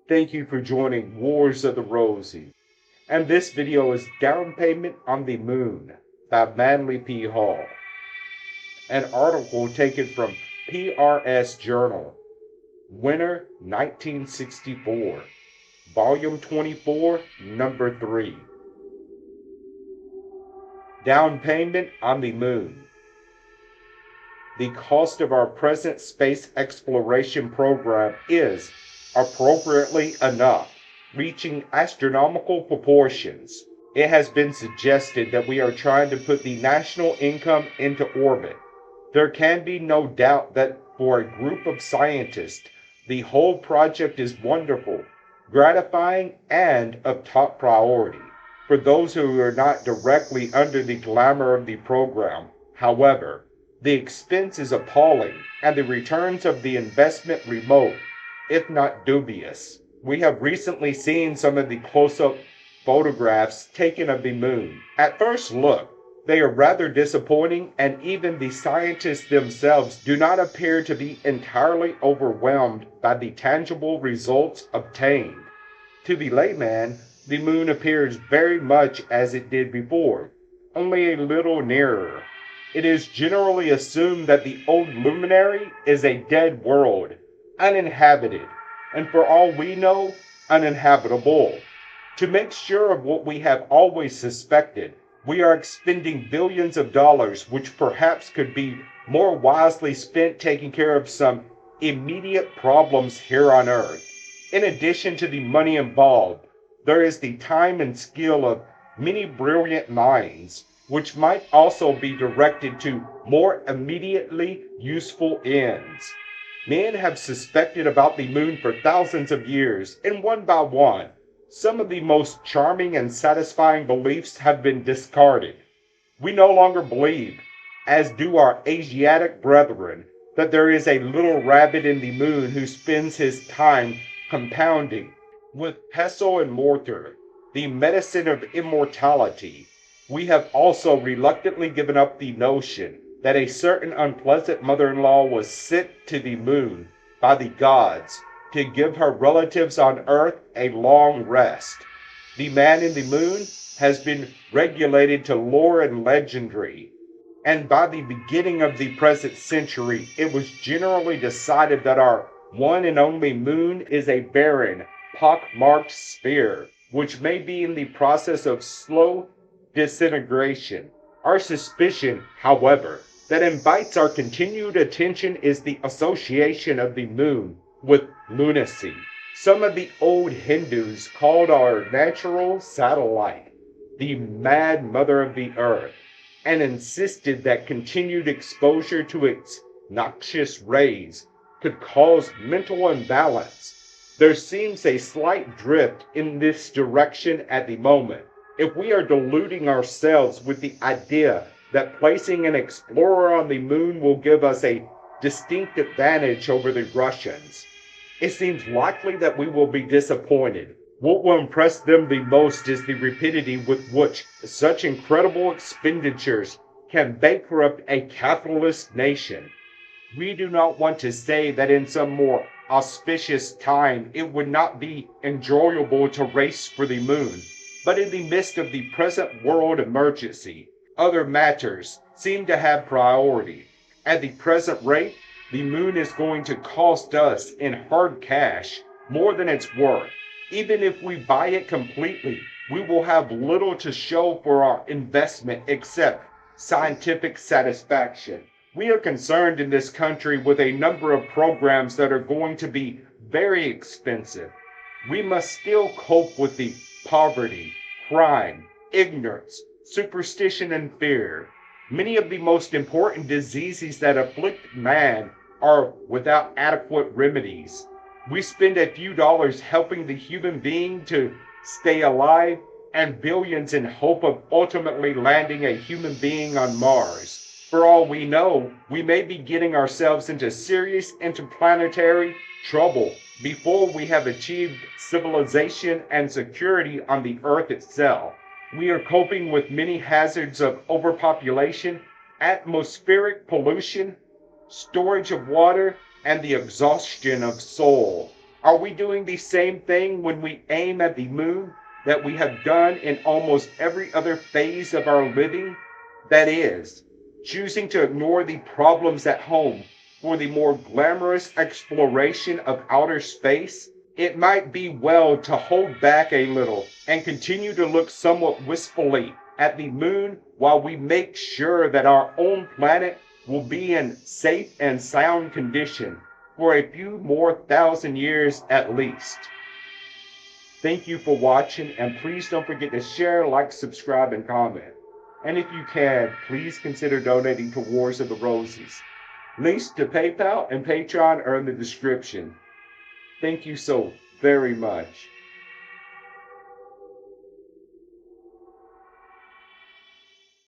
Thank you for joining Wars of the Rosie. And this video is Down Payment on the Moon by Manly P. Hall. An article taken from PRS Journal, Winter 1964, Volume 24, Number 3. Down Payment on the Moon. The cost of our present space exploration program is, appropriately enough, reaching astronomical proportions. It has been suggested that we are trying to put the national income into orbit. There can be no doubt that for a group of scientists, the whole project is wonderful, gratifying, and of top priority. For those who are not directly under the glamour of the program, however, the expense is appalling and the returns of the investment remote, if not dubious. We have recently seen some of the close-up photographs taken of the moon. At first look, they are rather disappointing, and even the scientists themselves do not appear to be entirely overwhelmed by the tangible results obtained. To the layman, the moon appears very much as it did before, only a little nearer. It is generally assumed that the old luminary is a dead world, uninhabited, and for all we know, uninhabitable. To make sure of what we have always suspected, we are expending billions of dollars which perhaps could be more wisely spent taking care of some immediate problems here on Earth. In addition to the money involved, there is the time and skill of many brilliant minds, which might also be directed to more immediately useful ends. Men have suspected about the moon for thousands of years, and one by one, some of the most charming and satisfying beliefs have been discarded. We no longer believe, as do our Asiatic brethren, that there is a little rabbit in the moon who spends his time compounding, with pestle and mortar, the medicine of immortality. We have also reluctantly given up the notion that a certain unpleasant mother-in-law was sent to the moon by the gods to give her relatives on Earth a long rest. The man in the moon has been regulated to lore and legendary, and by the beginning of the present century, it was generally decided that our one and only moon is a barren, pock-marked sphere, which may be in the process of slow disintegration. Our suspicion, however, that invites our continued attention is the association of the moon with lunacy. Some of the old Hindus called our natural satellite the mad mother of the earth, and insisted that continued exposure to its noxious rays could cause mental imbalance. There seems a slight drift in this direction at the moment. If we are deluding ourselves with the idea that placing an explorer on the moon will give us a distinct advantage over the Russians, it seems likely that we will be disappointed. What will impress them the most is the rapidity with which such incredible expenditures can bankrupt a capitalist nation. We do not want to say that in some more auspicious time it would not be enjoyable to race for the moon. But in the midst of the present world emergency, other matters seem to have priority. At the present rate, the moon is going to cost us in hard cash more than it's worth. Even if we buy it completely, we will have little to show for our investment except scientific satisfaction. We are concerned in this country with a number of programs that are going to be very expensive. We must still cope with the poverty, crime, ignorance, superstition, and fear. Many of the most important diseases that afflict man are without adequate remedies. We spend a few dollars helping the human being to stay alive, and billions in hope of ultimately landing a human being on Mars. For all we know, we may be getting ourselves into serious interplanetary trouble before we have achieved civilization and security on the Earth itself. We are coping with many hazards of overpopulation, atmospheric pollution, storage of water, and the exhaustion of soul. Are we doing the same thing when we aim at the moon that we have done in almost every other phase of our living? That is, choosing to ignore the problems at home for the more glamorous exploration of outer space? It might be well to hold back a little and continue to look somewhat wistfully at the moon while we make sure that our own planet will be in safe and sound condition for a few more thousand years at least. Thank you for watching, and please don't forget to share, like, subscribe, and comment. And if you can, please consider donating to Wars of the Roses. Links to PayPal and Patreon are in the description. Thank you so very much.